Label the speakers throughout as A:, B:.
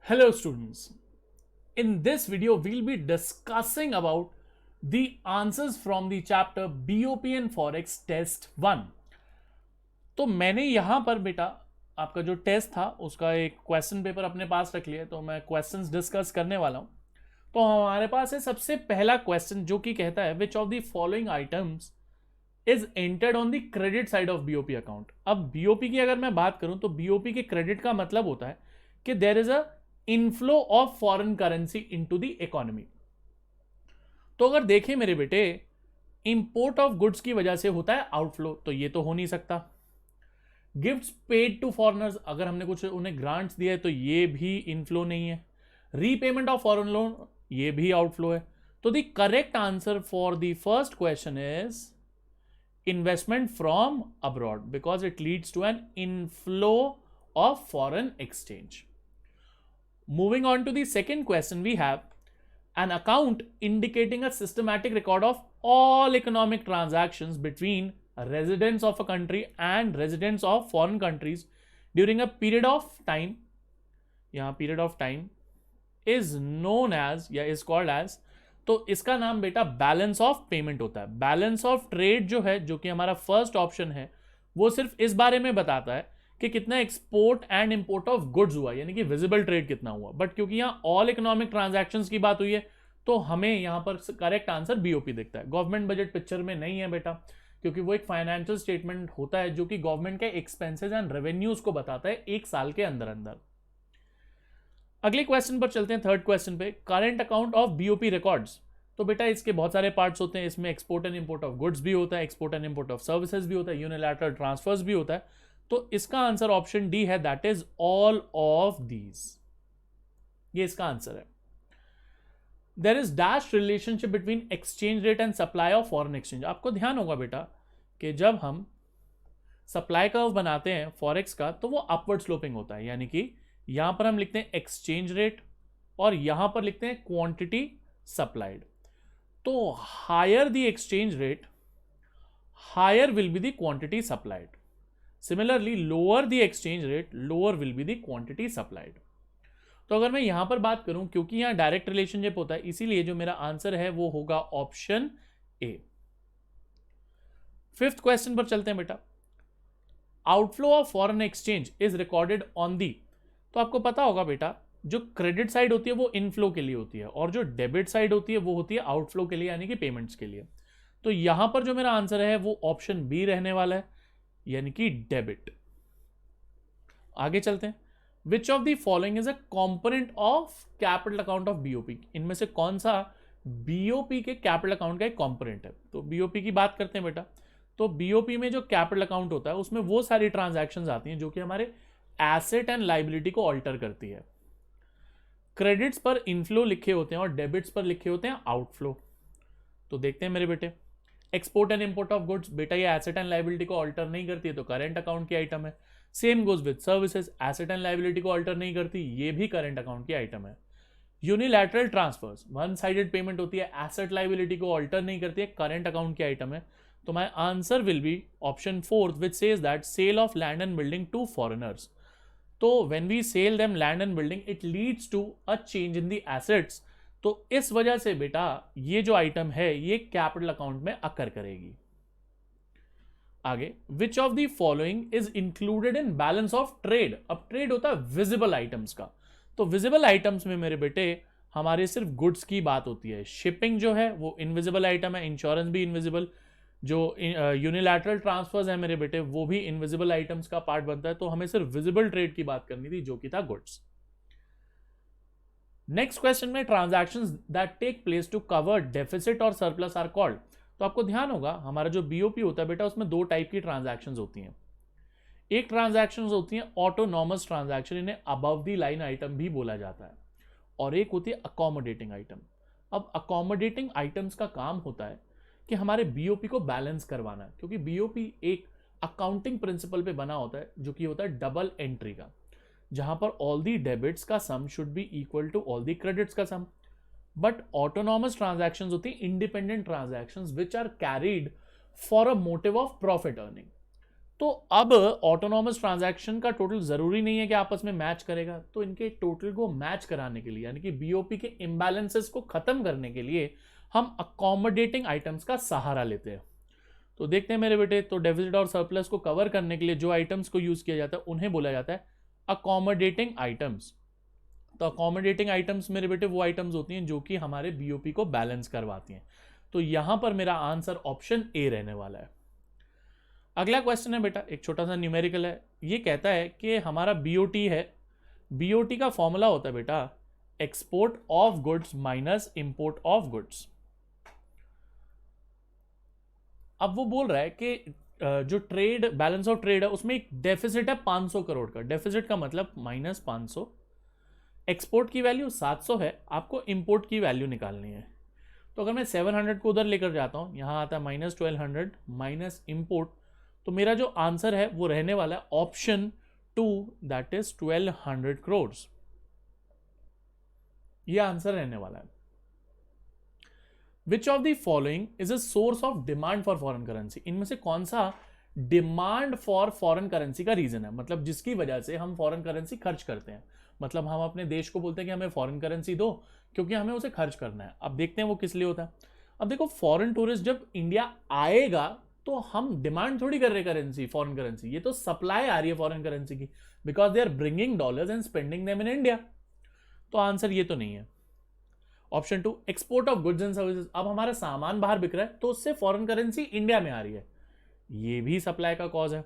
A: Hello students. In this video we'll be discussing about the answers from the chapter BOP and Forex Test 1. तो मैंने यहां पर बेटा आपका जो टेस्ट था उसका एक क्वेश्चन पेपर अपने पास रख लिया, तो मैं क्वेश्चंस डिस्कस करने वाला हूं। तो हमारे पास है सबसे पहला क्वेश्चन जो कि कहता है which of the following items is entered on the credit side of BOP account. अब बीओपी की अगर मैं बात करूं तो बीओपी के क्रेडिट का मतलब होता है कि there is a inflow of foreign currency into the economy. तो अगर देखें मेरे बेटे, इंपोर्ट ऑफ गुड्स की वजह से होता है आउटफ्लो, तो ये तो हो नहीं सकता। गिफ्ट्स पेड टू फॉरेनर्स, अगर हमने कुछ उन्हें ग्रांट्स दिया है तो ये भी इनफ्लो नहीं है। रीपेमेंट ऑफ फॉरेन लोन, ये भी आउटफ्लो है। तो the correct answer for the first question is investment from abroad because it leads to an inflow of foreign exchange. Moving on to the second question, we have an account indicating a systematic record of all economic transactions between residents of a country and residents of foreign countries during a period of time. यहाँ period of time is known as या is called as, तो इसका नाम बेटा balance of payment होता है। Balance of trade जो है, जो कि हमारा फर्स्ट ऑप्शन है, वो सिर्फ इस बारे में बताता है कि कितना export and import of goods हुआ, यानी कि विजिबल ट्रेड कितना हुआ। बट क्योंकि यहां ऑल इकोनॉमिक ट्रांजैक्शंस की बात हुई है तो हमें यहां पर करेक्ट आंसर बीओपी दिखता है। गवर्नमेंट बजट पिक्चर में नहीं है बेटा, क्योंकि वो एक फाइनेंशियल स्टेटमेंट होता है जो कि गवर्नमेंट के एक्सपेंसेस एंड रेवेन्यूज को बताता है एक साल के अंदर अंदर। अगले क्वेश्चन पर चलते हैं, थर्ड क्वेश्चन पे, current account of BOP records. तो बेटा इसके बहुत सारे पार्ट्स होते हैं, इसमें export and import of goods भी होता है, export and import of services भी होता है, यूनिलैटरल ट्रांसफर्स भी होता है। तो इसका आंसर ऑप्शन डी है, that is all of these. ये इसका आंसर है। There is dash relationship between exchange rate and supply of foreign exchange. आपको ध्यान होगा बेटा कि जब हम सप्लाई कर्व बनाते हैं फॉरेक्स का तो वो अपवर्ड स्लोपिंग होता है, यानी कि यहां पर हम लिखते हैं एक्सचेंज रेट और यहां पर लिखते हैं क्वांटिटी सप्लाइड। तो higher the exchange rate, higher will be the quantity supplied. Similarly, lower the exchange rate, lower will be the quantity supplied. तो अगर मैं यहां पर बात करूं, क्योंकि यहां डायरेक्ट रिलेशनशिप होता है, इसीलिए जो मेरा आंसर है वो होगा ऑप्शन ए। फिफ्थ क्वेश्चन पर चलते हैं बेटा। Outflow of foreign exchange is recorded on the. तो आपको पता होगा बेटा, जो क्रेडिट साइड होती है वो इनफ्लो के लिए होती है और जो डेबिट साइड होती है वो होती है आउटफ्लो के लिए, यानी कि पेमेंट्स के लिए। तो यहां पर जो मेरा आंसर है वो ऑप्शन बी रहने वाला है, यानी कि डेबिट। आगे चलते हैं, which of the following is a component of capital account of BOP. इनमें से कौन सा बीओपी के कैपिटल अकाउंट का एक कॉम्पोनेंट है। तो बीओपी की बात करते हैं बेटा। तो बीओपी में जो कैपिटल अकाउंट होता है उसमें वो सारी ट्रांजैक्शंस आती हैं जो कि हमारे एसेट एंड लाइबिलिटी को ऑल्टर करती है। क्रेडिट्स पर इनफ्लो लिखे होते हैं और डेबिट्स पर लिखे होते हैं आउटफ्लो। तो देखते हैं मेरे बेटे, export and import of goods, बेटा ये एसेट एंड लाइबिलिटी को ऑल्टर नहीं करती है तो करेंट अकाउंट की आइटम है। Same goes with services, asset and liability को ऑल्टर नहीं करती, ये भी करेंट अकाउंट की आइटम है। Unilateral transfers, one sided payment होती है, एसेट लाइबिलिटी को ऑल्टर नहीं करती है, करेंट अकाउंट की आइटम है। तो my answer will be option fourth which says that sale of land and building to foreigners. तो when we sell them land and building it leads to a change in the assets. तो इस वजह से बेटा ये जो item है ये कैपिटल अकाउंट में अकर करेगी। आगे, which of the following is included in balance of trade. अब ट्रेड होता है विजिबल आइटम्स का, तो विजिबल आइटम्स में मेरे बेटे हमारे सिर्फ गुड्स की बात होती है। शिपिंग जो है वो इनविजिबल आइटम है, इंश्योरेंस भी इनविजिबल, जो यूनिलैटरल ट्रांसफर्स है मेरे बेटे वो भी इनविजिबल आइटम्स का पार्ट बनता है। तो हमें सिर्फ विजिबल ट्रेड की बात करनी थी जो कि था गुड्स। नेक्स्ट क्वेश्चन में, transactions that take place to cover deficit और सरप्लस आर कॉल्ड। तो आपको ध्यान होगा हमारा जो बीओपी होता है बेटा उसमें दो टाइप की ट्रांजैक्शंस होती हैं। एक ट्रांजैक्शंस होती हैं ऑटोनॉमस ट्रांजैक्शन, इन्हें अबव द लाइन आइटम भी बोला जाता है, और एक होती है अकोमोडेटिंग आइटम। अब अकोमोडेटिंग आइटम्स का काम होता है कि हमारे बीओपी को बैलेंस करवाना है, क्योंकि बीओपी एक अकाउंटिंग प्रिंसिपल पे बना होता है जो कि होता है डबल एंट्री का, जहां पर ऑल दी डेबिट्स का sum should be equal to all the credits का सम। बट ऑटोनॉमस ट्रांजैक्शंस होती independent transactions which are carried for a motive of profit earning. तो अब ऑटोनॉमस ट्रांजैक्शन का टोटल जरूरी नहीं है कि आपस में मैच करेगा, तो इनके टोटल को मैच कराने के लिए यानी कि बीओपी के इम्बैलेंसेस को खत्म करने के लिए हम अकोमोडेटिंग आइटम्स का सहारा लेते हैं। तो देखते हैं मेरे बेटे, तो डेफिसिट और सरप्लस को कवर करने के लिए जो आइटम्स को यूज किया जाता है उन्हें बोला जाता है अकोमोडेटिंग आइटम्स। तो अकोमोडेटिंग आइटम्स मेरे बेटे वो आइटम्स होती हैं जो कि हमारे बीओपी को बैलेंस करवाती हैं। तो यहां पर मेरा आंसर ऑप्शन ए रहने वाला है। अगला क्वेश्चन है बेटा, एक छोटा सा न्यूमेरिकल है। ये कहता है कि हमारा बीओटी है, बीओटी का फॉर्मूला होता है बेटा export of goods minus import of goods. अब वो बोल रहा है कि जो ट्रेड बैलेंस ऑफ ट्रेड है उसमें एक डेफिसिट है 500 करोड़ का। डेफिसिट का मतलब माइनस 500, एक्सपोर्ट की वैल्यू 700 है, आपको इंपोर्ट की वैल्यू निकालनी है। तो अगर मैं 700 को उधर लेकर जाता हूं, यहां आता है माइनस 1200 माइनस इंपोर्ट, तो मेरा जो आंसर है वो रहने वाला है ऑप्शन 2, दैट इज 1200 करोड़। ये आंसर रहने वाला है। Which of the following is a source of demand for foreign currency? इनमें से कौन सा डिमांड फॉर फॉरेन करेंसी का रीजन है, मतलब जिसकी वजह से हम फॉरेन करेंसी खर्च करते हैं। मतलब हम अपने देश को बोलते हैं कि हमें फॉरेन करेंसी दो क्योंकि हमें उसे खर्च करना है। अब देखते हैं वो किस लिए होता है। अब देखो, फॉरेन टूरिस्ट जब इंडिया आएगा तो हम डिमांड थोड़ी कर रहे करेंसी, फॉरेन करेंसी, ये तो सप्लाई आ रही है फॉरेन करेंसी की, because they are bringing dollars and spending them in India. तो आंसर ये तो नहीं है। Option 2 export of goods and services. अब हमारा सामान बाहर बिक रहा है तो उससे फॉरेन करेंसी इंडिया में आ रही है, ये भी सप्लाई का कॉज है।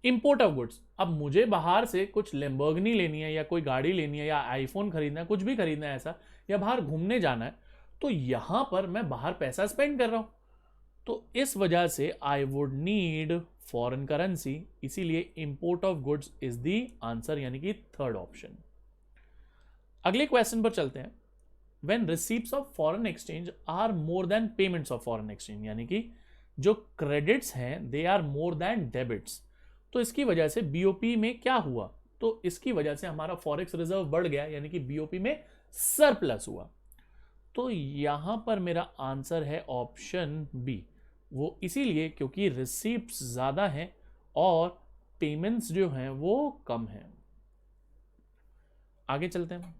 A: इंपोर्ट ऑफ गुड्स, अब मुझे बाहर से कुछ लैम्बोर्गिनी लेनी है या कोई गाड़ी लेनी है या आईफोन खरीदना है, कुछ भी खरीदना है ऐसा, या बाहर घूमने जाना है, तो यहां पर मैं बाहर पैसा स्पेंड कर रहा हूं, तो इस वजह से I would need foreign currency, इसीलिए import of goods is the answer, यानी कि थर्ड ऑप्शन। अगले क्वेश्चन पर चलते हैं। When receipts of foreign exchange are more than payments of foreign exchange, यानी कि जो क्रेडिट्स हैं they are more than debits, तो इसकी वजह से बीओपी में क्या हुआ? तो इसकी वजह से हमारा फॉरेक्स रिजर्व बढ़ गया, यानी कि बीओपी में सरप्लस हुआ। तो यहां पर मेरा आंसर है ऑप्शन बी, वो इसीलिए क्योंकि रिसीप्ट्स ज्यादा हैं और पेमेंट्स जो हैं वो कम हैं। आगे चलते हैं।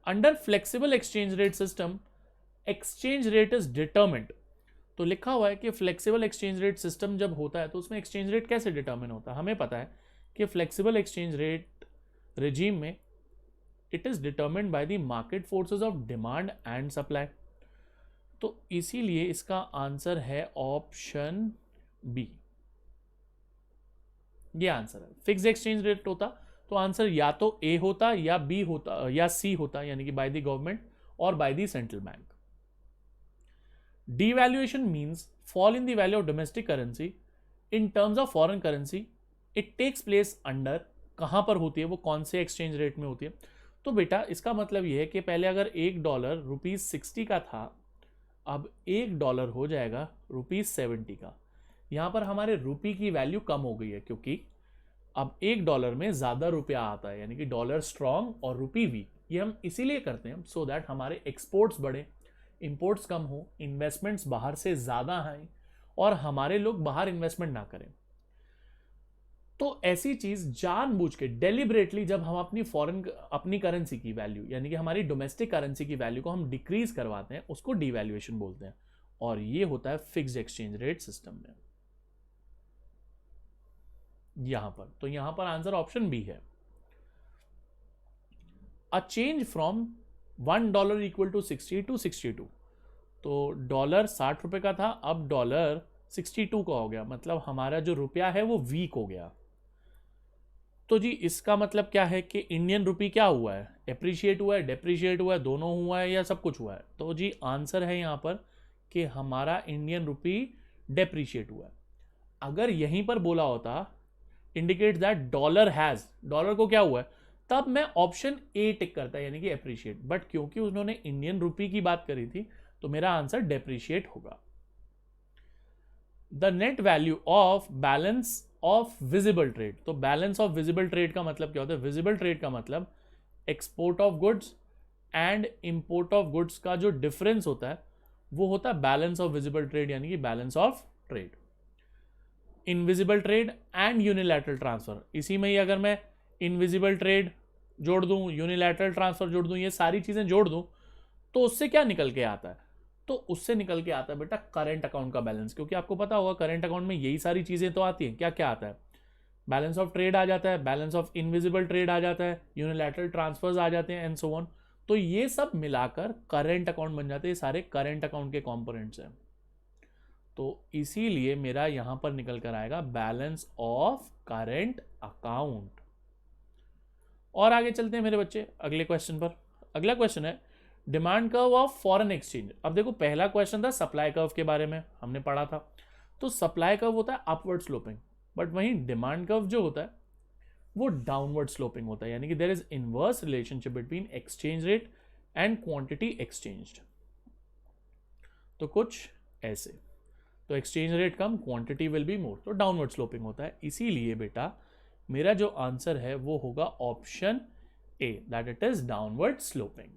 A: Under flexible exchange rate system exchange rate is determined. तो लिखा हुआ है कि फ्लेक्सिबल एक्सचेंज रेट सिस्टम जब होता है तो उसमें एक्सचेंज रेट कैसे डिटर्मिन होता है? हमें पता है कि फ्लेक्सिबल एक्सचेंज रेट रिजीम में it is determined by the market forces of demand and supply. तो इसीलिए इसका आंसर है ऑप्शन बी, ये आंसर है। फिक्स्ड एक्सचेंज रेट होता तो आंसर या तो ए होता या बी होता या सी होता, यानी कि बाय द गवर्नमेंट और by the central bank. Devaluation means fall in the value of domestic currency in terms of foreign currency. It takes place under, कहां पर होती है वो, कौन से एक्सचेंज रेट में होती है? तो बेटा इसका मतलब यह है कि पहले अगर $1 ₹60 का था, अब $1 हो जाएगा ₹70 का। यहां पर हमारे रुपी की वैल्यू कम हो गई है क्योंकि अब $1 में ज्यादा रुपया आता है, यानी कि डॉलर स्ट्रॉन्ग और रुपी वीक। ये हम इसीलिए करते हैं सो दैट हमारे एक्सपोर्ट्स बढ़े, इंपोर्ट्स कम हो, इन्वेस्टमेंट्स बाहर से ज्यादा आए और हमारे लोग बाहर इन्वेस्टमेंट ना करें। तो ऐसी चीज जानबूझ के डेलिबरेटली जब हम अपनी करेंसी की वैल्यू, यानी कि हमारी डोमेस्टिक करेंसी की वैल्यू को हम डिक्रीज करवाते हैं, उसको डिवैल्यूएशन बोलते हैं, और ये होता है फिक्स्ड एक्सचेंज रेट सिस्टम में यहां पर। तो यहां पर आंसर ऑप्शन बी है। A change from $1 equal to 60 to 62। तो डॉलर 60 रुपए का था, अब डॉलर 62 का हो गया, मतलब हमारा जो रुपया है वो वीक हो गया। तो जी इसका मतलब क्या है कि इंडियन रुपी क्या हुआ है? एप्रिशिएट हुआ है, डेप्रिशिएट हुआ है, दोनों हुआ है या सब कुछ हुआ है? तो जी आंसर है यहां पर कि हमारा इंडियन रुपी डेप्रिशिएट हुआ है। अगर यहीं पर बोला होता indicate that dollar has, dollar को क्या हुआ है, तब मैं ऑप्शन ए टिक करता, यानी कि एप्रिशिएट। बट क्योंकि उन्होंने इंडियन रुपी की बात करी थी तो मेरा आंसर डेप्रिशिएट होगा। The net value of balance of visible trade. तो बैलेंस ऑफ विजिबल ट्रेड का मतलब क्या होता है? विजिबल ट्रेड का मतलब export of goods and import of goods का जो डिफरेंस होता है वो होता है बैलेंस ऑफ विजिबल ट्रेड, यानी कि balance of trade. Invisible trade and unilateral transfer. इसी में ही अगर मैं इनविजिबल ट्रेड जोड़ दूं, यूनिलैटरल ट्रांसफर जोड़ दूं, ये सारी चीजें जोड़ दूं, तो उससे क्या निकल के आता है? तो उससे निकल के आता है बेटा करंट अकाउंट का बैलेंस। क्योंकि आपको पता होगा करंट अकाउंट में यही सारी चीजें तो आती हैं। क्या क्या आता है? बैलेंस ऑफ ट्रेड आ जाता है, बैलेंस ऑफ इनविजिबल ट्रेड आ जाता है, यूनिलैटरल ट्रांसफर्स आ जाते हैं, एंड सो ऑन। तो ये सब मिलाकर करंट अकाउंट बन जाते हैं। सारे करंट अकाउंट के कंपोनेंट्स हैं। तो इसीलिए मेरा यहां पर निकल कर आएगा बैलेंस ऑफ करंट अकाउंट। और आगे चलते हैं मेरे बच्चे अगले क्वेश्चन पर। अगला क्वेश्चन है demand curve of foreign exchange. अब देखो पहला क्वेश्चन था सप्लाई कर्व के बारे में, हमने पढ़ा था। तो सप्लाई कर्व होता है अपवर्ड स्लोपिंग, बट वहीं डिमांड कर्व जो होता है वो डाउनवर्ड स्लोपिंग होता है। यानी कि there is inverse relationship between exchange rate and quantity exchanged. तो कुछ ऐसे, तो एक्सचेंज रेट कम, क्वांटिटी विल बी मोर, तो डाउनवर्ड स्लोपिंग होता है। इसीलिए बेटा मेरा जो आंसर है वो होगा option A, that it is downward sloping.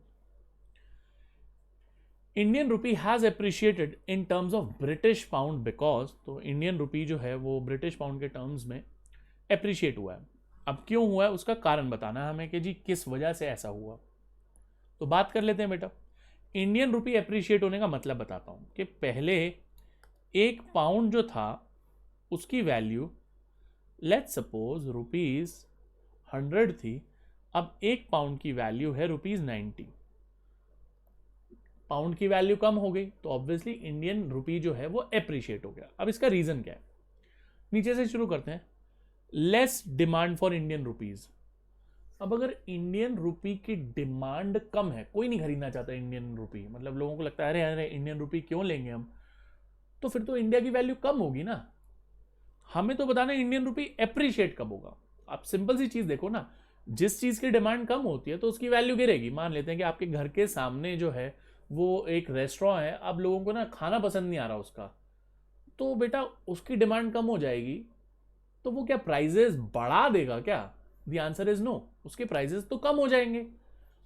A: Indian rupee has appreciated in terms of British pound because, तो इंडियन रुपी जो है वो ब्रिटिश पाउंड के टर्म्स में एप्रिशिएट हुआ है। अब क्यों हुआ है उसका कारण बताना है हमें कि जी किस वजह से ऐसा हुआ। तो बात कर लेते हैं बेटा। इंडियन रुपी एप्रिशिएट होने का मतलब बताता हूं कि पहले एक पाउंड जो था उसकी वैल्यू लेट्स सपोज ₹100 थी। अब एक पाउंड की वैल्यू है ₹90। पाउंड की वैल्यू कम हो गई तो ऑब्वियसली इंडियन रुपी जो है वो एप्रिशिएट हो गया। अब इसका रीजन क्या है? नीचे से शुरू करते हैं। Less demand for Indian rupees. अब अगर इंडियन रुपी की डिमांड कम है, कोई नहीं खरीदना चाहता इंडियन रुपी, मतलब लोगों को लगता है अरे अरे इंडियन रुपी क्यों लेंगे हम, तो फिर तो इंडिया की वैल्यू कम होगी ना। हमें तो बताना इंडियन रुपी एप्रिशिएट कब होगा। आप सिंपल सी चीज देखो ना, जिस चीज की डिमांड कम होती है तो उसकी वैल्यू गिरेगी। मान लेते हैं कि आपके घर के सामने जो है वो एक रेस्टोरेंट है, अब लोगों को ना खाना पसंद नहीं आ रहा उसका, तो बेटा उसकी डिमांड कम हो जाएगी, तो वो क्या प्राइजेस बढ़ा देगा क्या? द आंसर इज नो, उसके प्राइजेस तो कम हो जाएंगे।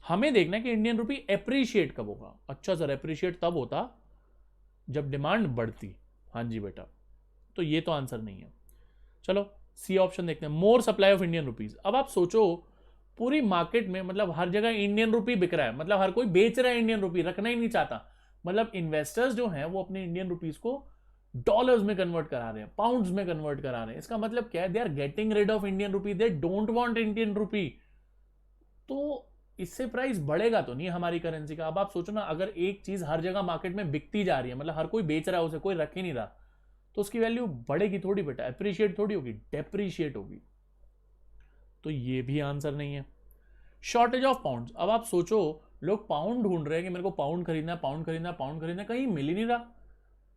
A: हमें देखना है कि इंडियन रुपी एप्रिशिएट कब होगा। अच्छा सर एप्रिशिएट तब होता जब डिमांड बढ़ती। हाँ जी बेटा, तो ये तो आंसर नहीं है। चलो सी ऑप्शन देखते हैं, मोर सप्लाई ऑफ इंडियन रुपीज। अब आप सोचो पूरी मार्केट में मतलब हर जगह इंडियन रुपी बिक रहा है, मतलब हर कोई बेच रहा है इंडियन रुपी, रखना ही नहीं चाहता। मतलब इन्वेस्टर्स जो हैं वो अपने इंडियन रुपीज को डॉलर्स में कन्वर्ट करा रहे हैं, पाउंड्स में कन्वर्ट करा रहे हैं। इसका मतलब क्या है? They are getting rid of Indian rupee, they don't want Indian rupee. तो इससे प्राइस बढ़ेगा तो नहीं हमारी करेंसी का। अब आप सोचो ना, अगर एक चीज हर जगह मार्केट में बिकती जा रही है, मतलब हर कोई बेच रहा है उसे, कोई रख ही नहीं रहा, तो उसकी वैल्यू बढ़ेगी थोड़ी बेटा, एप्रिशिएट थोड़ी होगी, डेप्रिशिएट होगी। तो ये भी आंसर नहीं है। Shortage of pound. अब आप सोचो लोग पाउंड ढूंढ रहे हैं कि मेरे को पाउंड खरीदना है, पाउंड खरीदना है, पाउंड खरीदना है, कहीं मिल ही नहीं रहा।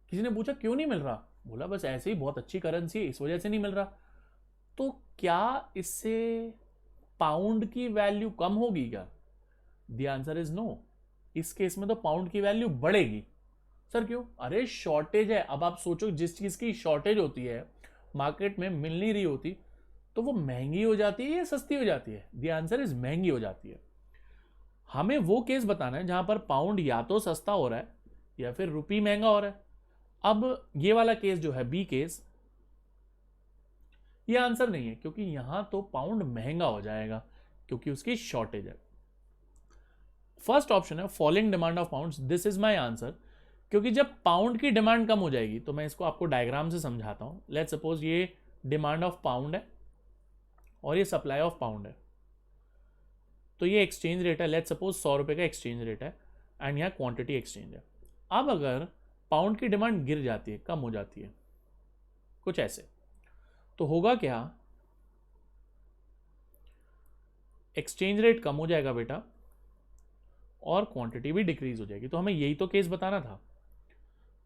A: किसी ने पूछा क्यों नहीं मिल रहा, बोला बस ऐसे ही बहुत अच्छी करेंसी है इस वजह से नहीं मिल रहा। तो क्या इससे पाउंड की वैल्यू कम होगी क्या? The answer is no. इस केस में तो पाउंड की वैल्यू बढ़ेगी। सर क्यों? अरे शॉर्टेज है। अब आप सोचो जिस चीज की शॉर्टेज होती है, मार्केट में मिल नहीं रही होती, तो वो महंगी हो जाती है या सस्ती हो जाती है? द आंसर इज महंगी हो जाती है। हमें वो केस बताना है जहां पर पाउंड या तो सस्ता हो रहा है या फिर रुपी महंगा हो रहा है। अब ये वाला केस जो है बी केस, ये आंसर नहीं है, क्योंकि यहां तो पाउंड महंगा हो जाएगा क्योंकि उसकी शॉर्टेज है। फर्स्ट ऑप्शन है falling demand of pounds, this is my answer. क्योंकि जब पाउंड की डिमांड कम हो जाएगी, तो मैं इसको आपको डायग्राम से समझाता हूं। लेट्स सपोज ये डिमांड ऑफ पाउंड है और ये सप्लाई ऑफ पाउंड है। तो ये एक्सचेंज रेट है, लेट्स सपोज 100 रुपए का एक्सचेंज रेट है, एंड यहाँ क्वांटिटी एक्सचेंज है। अब अगर पाउंड की डिमांड गिर जाती है, कम हो जाती है, कुछ ऐसे, तो होगा क्या? एक्सचेंज रेट कम हो जाएगा बेटा और क्वांटिटी भी डिक्रीज हो जाएगी। तो हमें यही तो केस बताना था।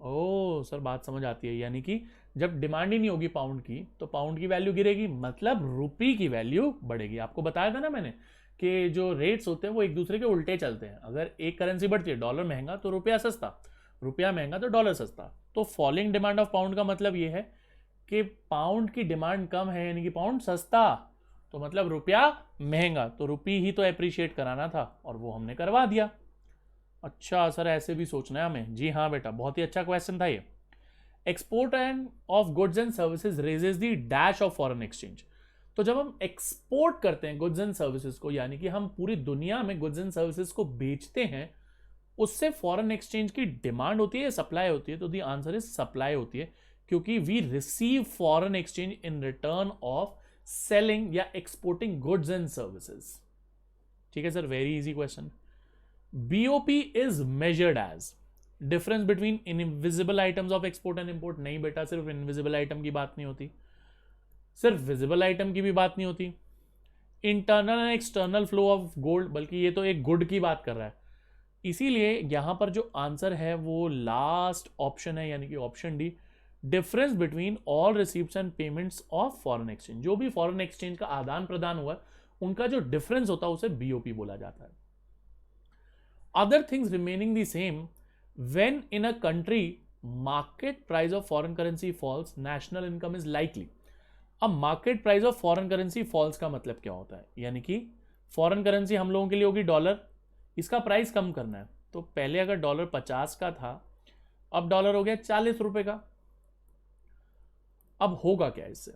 A: ओह सर बात समझ आती है। यानी कि जब डिमांड ही नहीं होगी पाउंड की, तो पाउंड की वैल्यू गिरेगी, मतलब रुपी की वैल्यू बढ़ेगी। आपको बताया था ना मैंने कि जो रेट्स होते हैं वो एक दूसरे के उल्टे चलते हैं। अगर एक करेंसी बढ़ती है, डॉलर महंगा तो रुपया सस्ता, रुपया महंगा तो डॉलर सस्ता। तो फॉलिंग डिमांड ऑफ पाउंड का मतलब ये है कि पाउंड की डिमांड कम है, यानी कि पाउंड सस्ता, तो मतलब रुपया महंगा, तो रुपी ही तो एप्रिशिएट कराना था और वो हमने करवा दिया। अच्छा सर ऐसे भी सोचना है हमें? जी हाँ बेटा, बहुत ही अच्छा क्वेश्चन था ये। Export end of goods and services raises the dash of foreign exchange. तो जब हम एक्सपोर्ट करते हैं गुड्स एंड सर्विसेज को, यानी कि हम पूरी दुनिया में गुड्स एंड सर्विसेज को बेचते हैं, उससे फॉरेन एक्सचेंज की डिमांड होती है, सप्लाई होती है। तो द आंसर इज सप्लाई होती है, क्योंकि we receive foreign exchange in return of selling या एक्सपोर्टिंग गुड्स एंड सर्विसेज। ठीक है sir, very easy question. BOP is measured as difference between invisible items of export and import. नहीं बेटा, सिर्फ invisible item की बात नहीं होती, सिर्फ विजिबल आइटम की भी बात नहीं होती। Internal and external flow of gold, बल्कि ये तो एक गुड की बात कर रहा है, इसीलिए यहां पर जो आंसर है वो लास्ट ऑप्शन है, यानी कि option D, difference between all receipts and payments of foreign exchange. जो भी फॉरेन एक्सचेंज का आदान प्रदान हुआ उनका जो डिफरेंस होता है उसे बीओपी बोला जाता है। Other things remaining the same, when in a country market price of foreign currency falls, national income is likely. अब market price of foreign currency falls का मतलब क्या होता है, यानी कि फॉरेन करेंसी हम लोगों के लिए होगी डॉलर, इसका प्राइस कम करना है। तो पहले अगर डॉलर 50 का था, अब डॉलर हो गया 40 रुपए का। अब होगा क्या इससे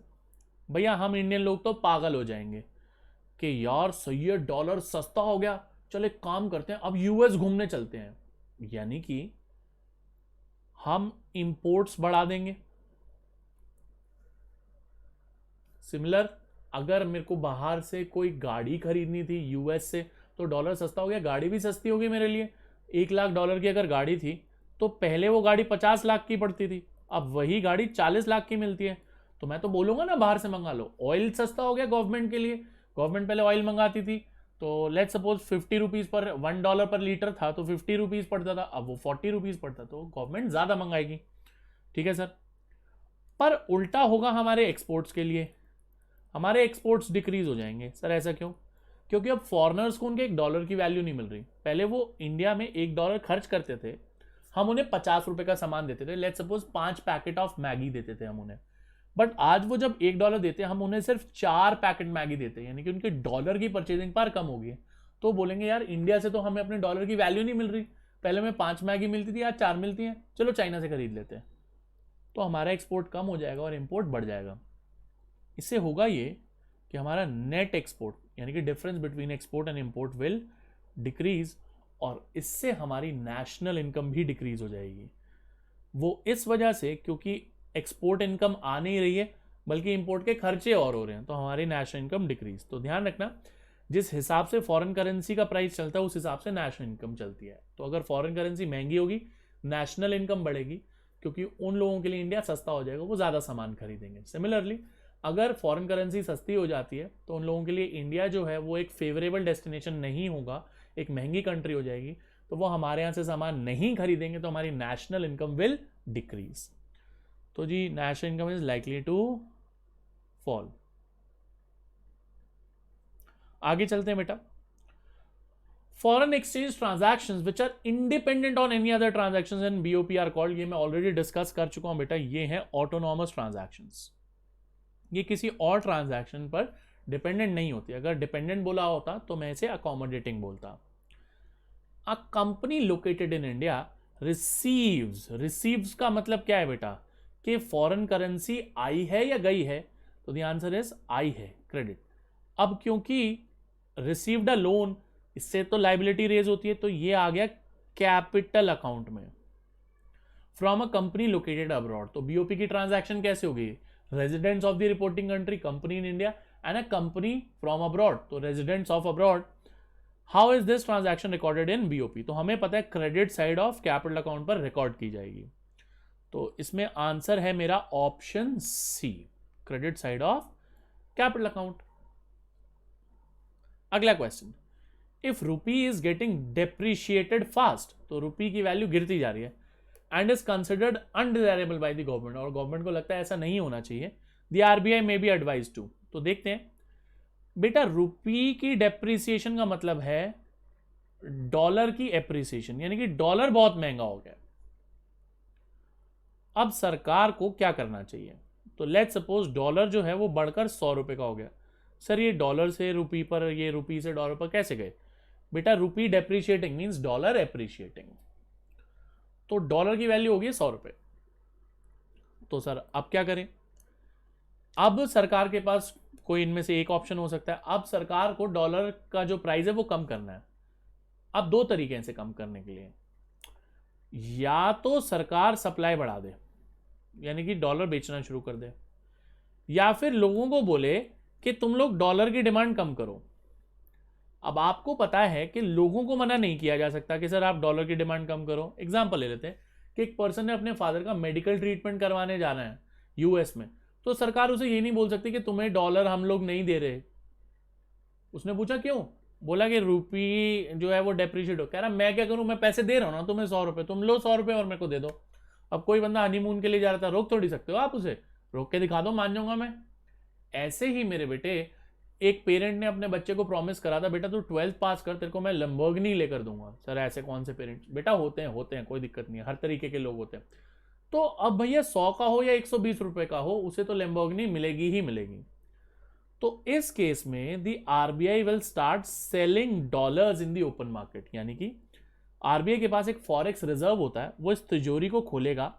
A: भैया, हम इंडियन लोग तो पागल हो जाएंगे कि यार सही है, डॉलर सस्ता हो गया, चलो एक काम करते हैं, अब यूएस घूमने चलते हैं। यानी कि हम इंपोर्ट्स बढ़ा देंगे। सिमिलर, अगर मेरे को बाहर से कोई गाड़ी खरीदनी थी यूएस से, तो डॉलर सस्ता हो गया, गाड़ी भी सस्ती होगी मेरे लिए। 1 लाख डॉलर की अगर गाड़ी थी तो पहले वो गाड़ी 50 लाख की पड़ती थी, अब वही गाड़ी 40 लाख की मिलती है। तो मैं तो बोलूंगा ना बाहर से मंगा लो। ऑयल सस्ता हो गया गवर्नमेंट के लिए, गवर्नमेंट पहले ऑयल मंगाती थी, तो लेट्स सपोज 50 रुपीज पर, $1 पर लीटर था तो 50 रुपीज पड़ता था, अब वो 40 रुपीज पड़ता, तो गवर्नमेंट ज्यादा मंगाएगी। ठीक है सर, पर उल्टा होगा हमारे एक्सपोर्ट्स के लिए, हमारे एक्सपोर्ट्स डिक्रीज हो जाएंगे। सर ऐसा क्यों? क्योंकि अब फॉरेनर्स को उनके $1 की वैल्यू नहीं मिल रही। पहले वो इंडिया में $1 खर्च करते थे, हम उन्हें 50 रुपए का सामान देते थे, let's suppose 5 packet of Maggi देते थे हम उन्हें, बट आज वो जब $1 देते हैं, हम उन्हें सिर्फ 4 पैकेट मैगी देते हैं, यानी कि उनके डॉलर की परचेजिंग पावर कम होगी। तो बोलेंगे यार इंडिया से तो हमें अपने $1 की वैल्यू नहीं मिल रही, पहले में 5 मैगी मिलती थी, आज 4 मिलती हैं, चलो चाइना से खरीद लेते हैं। तो हमारा एक्सपोर्ट कम हो जाएगा और इंपोर्ट बढ़ जाएगा। इससे होगा ये कि हमारा नेट एक्सपोर्ट, यानी कि difference between export and import will decrease, और इससे हमारी नेशनल इनकम भी डिक्रीज हो जाएगी। वो इस वजह से क्योंकि एक्सपोर्ट इनकम आ नहीं रही है, बल्कि इंपोर्ट के खर्चे और हो रहे हैं, तो हमारी नेशनल इनकम डिक्रीज। तो ध्यान रखना, जिस हिसाब से फॉरेन करेंसी का प्राइस चलता है उस हिसाब से नेशनल इनकम चलती है। तो अगर फॉरेन करेंसी महंगी होगी, नेशनल इनकम बढ़ेगी, क्योंकि उन लोगों के लिए इंडिया सस्ता हो जाएगा, वो ज़्यादा सामान खरीदेंगे। सिमिलरली अगर फॉरेन करेंसी सस्ती हो जाती है तो उन लोगों के लिए इंडिया जो है वो एक फेवरेबल डेस्टिनेशन नहीं होगा, एक महंगी कंट्री हो जाएगी, तो वो हमारे यहाँ से सामान नहीं खरीदेंगे, तो हमारी नेशनल इनकम विल डिक्रीज। तो जी national income is likely to fall. आगे चलते हैं बेटा। Foreign exchange transactions which are independent on any other transactions in BOP are called, ये मैं ऑलरेडी डिस्कस कर चुका हूं बेटा, ये है ऑटोनॉमस ट्रांजैक्शंस। ये किसी और ट्रांजैक्शन पर डिपेंडेंट नहीं होती। अगर डिपेंडेंट बोला होता तो मैं इसे अकोमोडेटिंग बोलता। अ company located in India receives का मतलब क्या है बेटा, कि फॉरेन करेंसी आई है या गई है, तो द आंसर इज आई है, क्रेडिट। अब क्योंकि रिसीव्ड अ लोन, इससे तो लाइबिलिटी रेज होती है, तो ये आ गया कैपिटल अकाउंट में। From a company located abroad, तो बीओपी की ट्रांजैक्शन कैसे होगी, residents of the reporting country, company in India, and a company from abroad, तो residents of abroad. How is this transaction recorded in BOP, तो हमें पता है credit side of capital account पर रिकॉर्ड की जाएगी। तो इसमें आंसर है मेरा option C, credit side of capital account. अगला क्वेश्चन, इफ रूपी इज गेटिंग डेप्रिशिएटेड फास्ट, तो रूपी की वैल्यू गिरती जा रही है, and is considered undesirable by the government, और गवर्नमेंट को लगता है ऐसा नहीं होना चाहिए, the RBI may be advise to. तो देखते हैं बेटा, रूपी की डेप्रिसिएशन का मतलब है डॉलर की एप्रिसिएशन, यानी कि डॉलर बहुत महंगा हो गया। अब सरकार को क्या करना चाहिए, तो लेट्स सपोज डॉलर जो है वो बढ़कर 100 रुपए का हो गया। सर ये डॉलर से रूपी पर, ये रूपी से डॉलर पर कैसे गए? बेटा रूपी डेप्रिशिएटिंग मींस डॉलर एप्रिशिएटिंग, तो डॉलर की वैल्यू होगी 100 रुपए। तो सर अब क्या करें? अब सरकार के पास कोई इनमें से एक ऑप्शन हो सकता है। अब सरकार को डॉलर का जो प्राइस है वो कम करना है। अब दो तरीके हैं इसे कम करने के लिए। या तो सरकार सप्लाई बढ़ा दे, यानी कि डॉलर बेचना शुरू कर दे, या फिर लोगों को बोले कि तुम लोग डॉलर की डिमांड कम करो। अब आपको पता है कि लोगों को मना नहीं किया जा सकता कि सर आप डॉलर की डिमांड कम करो। एग्जांपल ले लेते हैं कि एक पर्सन ने अपने फादर का मेडिकल ट्रीटमेंट करवाने जाना है यूएस में, तो सरकार उसे ये नहीं बोल सकती कि तुम्हें डॉलर हम लोग नहीं दे रहे। उसने पूछा क्यों? बोला कि रूपी जो है वो डेप्रिशिएट हो। कह रहा मैं क्या करूं, मैं पैसे दे रहा हूं ना तुम्हें 100 रुपए, तुम लो 100 रुपए और मेरे को दे दो। अब कोई बंदा हनीमून के लिए जा रहा था, रोक थोड़ी सकते हो आप उसे, रोक के दिखा दो, मान जाऊंगा मैं। ऐसे ही मेरे बेटे, एक पेरेंट ने अपने बच्चे को प्रॉमिस करा था, बेटा तू 12th पास कर, तेरे को मैं लैम्बोर्गिनी लेकर दूंगा। सर ऐसे कौन से पेरेंट्स? बेटा होते हैं, कोई दिक्कत नहीं है, हर तरीके के लोग होते हैं। तो अब भैया 100 का हो या 120 रुपए का हो, उसे तो लैम्बोर्गिनी मिलेगी ही मिलेगी। तो इस केस में the RBI will start selling dollars in the open market, यानी कि आरबीआई के पास एक फॉरेक्स रिजर्व होता है, वो इस तिजोरी को खोलेगा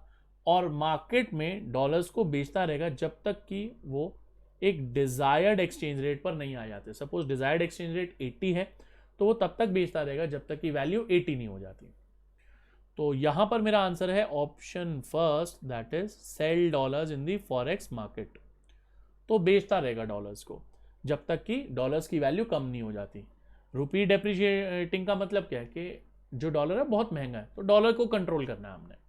A: और मार्केट में डॉलर्स को बेचता रहेगा जब तक कि वो एक डिजायर्ड एक्सचेंज रेट पर नहीं आ जाते। सपोज डिजायर्ड एक्सचेंज रेट 80 है, तो वो तब तक बेचता रहेगा जब तक कि वैल्यू 80 नहीं हो जाती। तो यहां पर मेरा आंसर है option first, that is sell dollars in the forex market. तो बेचता रहेगा डॉलर्स को जब तक कि डॉलर्स की वैल्यू कम नहीं हो जाती। रुपी डेप्रिशिएटिंग का मतलब क्या है कि जो डॉलर है बहुत महंगा है, तो डॉलर को कंट्रोल करना है हमने।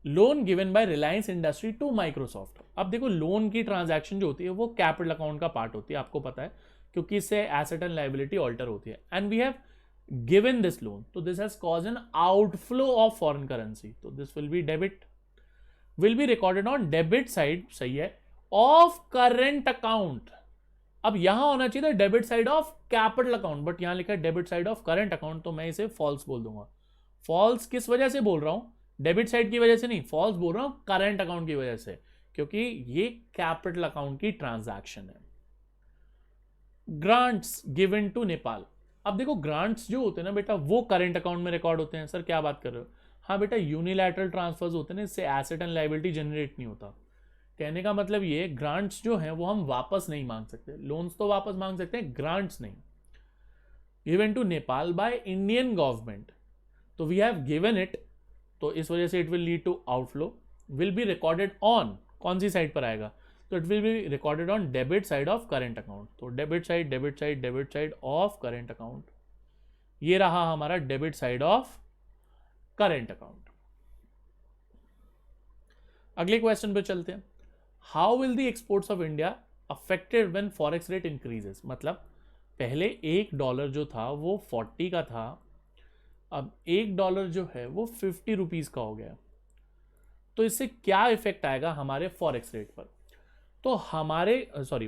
A: Loan given by Reliance industry to Microsoft. अब देखो लोन की ट्रांजैक्शन जो होती है वो कैपिटल अकाउंट का पार्ट होती है, आपको पता है, क्योंकि इससे एसेट एंड लायबिलिटी ऑल्टर होती है। And we have given this loan, तो this has caused an outflow of foreign currency, तो this will be debit, will be recorded on debit side, सही है, ऑफ करेंट अकाउंट। अब यहां होना चाहिए था debit side of capital account, but यहां लिखा है debit side of current account, तो मैं इसे फॉल्स बोल दूंगा। फॉल्स किस वजह से बोल रहा हूं? डेबिट साइड की वजह से नहीं, फॉल्स बोल रहा हूं करंट अकाउंट की वजह से, क्योंकि ये कैपिटल अकाउंट की ट्रांजैक्शन है। Grants given to Nepal. अब देखो ग्रांट्स जो होते हैं ना बेटा, वो करंट अकाउंट में रिकॉर्ड होते हैं। सर क्या बात कर रहे हो? हाँ बेटा, यूनिलैटरल ट्रांसफर्स होते हैं ना, इससे एसेट एंड लायबिलिटी जनरेट नहीं होता। कहने का मतलब ये, ग्रांट्स जो हैं वो हम वापस नहीं मांग सकते। लोन्स तो वापस मांग सकते हैं, ग्रांट्स नहीं। Given to Nepal by Indian government, तो वी हैव गिवन इट, तो इस वजह से it will lead to outflow, will be recorded on, कौन सी साइड पर आएगा? तो it will be recorded on debit side of current account. तो debit side, debit side, debit side of current account, ये रहा हमारा debit side of current account. अगले क्वेश्चन पे चलते हैं। How will the exports of India affected when forex rate increases? मतलब पहले $1 जो था वो 40 का था, अब $1 जो है वो 50 रुपीज का हो गया। तो इससे क्या इफेक्ट आएगा हमारे फॉरेक्स रेट पर? तो हमारे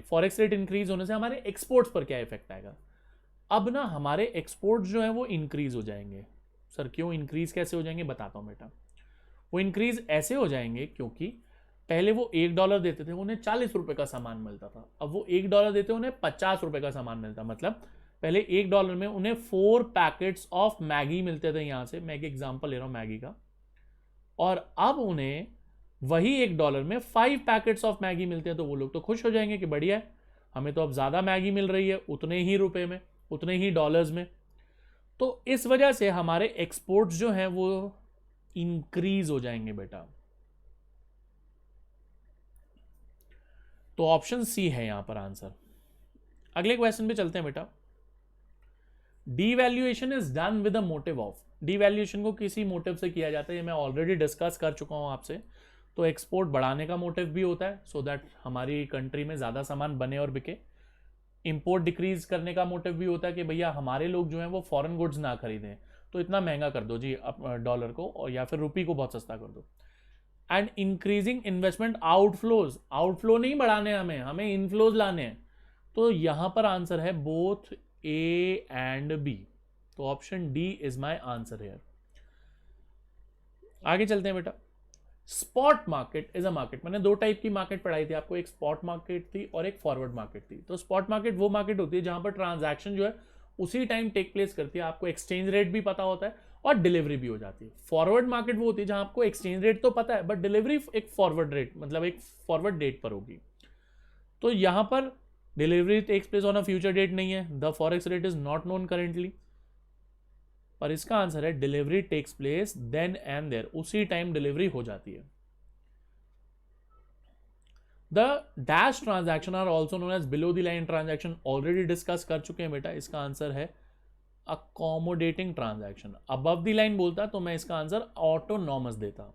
A: फॉरेक्स रेट इंक्रीज होने से हमारे एक्सपोर्ट्स पर क्या इफेक्ट आएगा? अब ना हमारे एक्सपोर्ट्स जो है वो इंक्रीज हो जाएंगे। सर क्यों इंक्रीज, कैसे हो जाएंगे, बताता हूं बेटा। वो इंक्रीज ऐसे हो जाएंगे क्योंकि पहले वो $1 देते थे, उन्हें 40 रुपए का सामान मिलता था। अब वो $1 देते, उन्हें 50 रुपए का सामान मिलता। मतलब पहले $1 में उन्हें 4 पैकेट्स ऑफ मैगी मिलते थे। यहां से मैं एक एग्जांपल ले रहा हूं मैगी का, और अब उन्हें वही $1 में 5 पैकेट्स ऑफ मैगी मिलते हैं। तो वो लोग तो खुश हो जाएंगे कि बढ़िया है, हमें तो अब ज्यादा मैगी मिल रही है, उतने ही रुपए में, उतने ही डॉलर्स में। तो इस वजह से हमारे एक्सपोर्ट्स जो हैं वो इंक्रीज हो जाएंगे बेटा। तो ऑप्शन सी है यहां पर आंसर। अगले क्वेश्चन पे चलते हैं बेटा। Devaluation is done with a motive of. Devaluation को किसी मोटिव से किया जाता है, ये मैं ऑलरेडी डिस्कस कर चुका हूं आपसे। तो एक्सपोर्ट बढ़ाने का मोटिव भी होता है, सो दैट हमारी कंट्री में ज्यादा सामान बने और बिके। इंपोर्ट डिक्रीज करने का मोटिव भी होता है कि भैया हमारे लोग जो हैं वो फॉरेन गुड्स ना खरीदें, तो इतना महंगा कर दो जी डॉलर को, और या फिर रुपी को बहुत सस्ता कर दो। And increasing investment outflows, outflow नहीं बढ़ाने, हमें इनफ्लोज लाने हैं। तो यहां पर आंसर है बोथ ए एंड बी, तो option D is my answer here. आगे चलते हैं बेटा। Spot market is a market. मैंने 2 टाइप की मार्केट पढ़ाई थी आपको, एक स्पॉट मार्केट थी और एक फॉरवर्ड मार्केट थी। तो स्पॉट मार्केट वो मार्केट होती है जहां पर ट्रांजैक्शन जो है उसी टाइम टेक प्लेस करती है, आपको एक्सचेंज रेट भी पता होता है और डिलीवरी भी हो जाती है। फॉरवर्ड मार्केट वो होती है जहां आपको एक्सचेंज रेट तो पता है बट डिलीवरी एक फॉरवर्ड रेट मतलब एक फॉरवर्ड डेट पर होगी। तो यहां पर delivery takes place on a future date नहीं है, the forex rate is not known currently, पर इसका आंसर है delivery takes place then and there, उसी टाइम डिलीवरी हो जाती है। The dash transaction are also known as below the line transaction, already discuss कर चुके हैं बेटा, इसका आंसर है accommodating transaction. Above the line बोलता तो मैं इसका आंसर ऑटोनॉमस देता।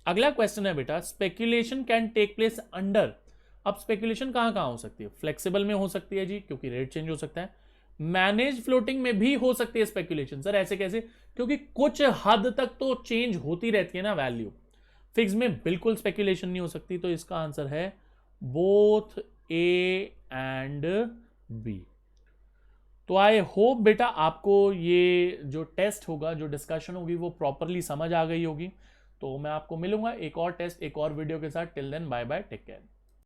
A: अगला क्वेश्चन है बेटा, speculation can take place under. अब स्पेक्यूलेशन कहां कहां हो सकती है? फ्लेक्सिबल में हो सकती है जी, क्योंकि रेट चेंज हो सकता है। मैनेज फ्लोटिंग में भी हो सकती है स्पेक्यूलेशन। सर ऐसे कैसे? क्योंकि कुछ हद तक तो चेंज होती रहती है ना वैल्यू। फिक्स में बिल्कुल स्पेक्यूलेशन नहीं हो सकती, तो इसका आंसर है बोथ ए एंड बी। तो आई होप बेटा आपको ये जो टेस्ट होगा, जो डिस्कशन होगी, वो प्रॉपरली समझ आ गई होगी। तो मैं आपको मिलूंगा एक और टेस्ट, एक और वीडियो के साथ। Till then bye bye, take care.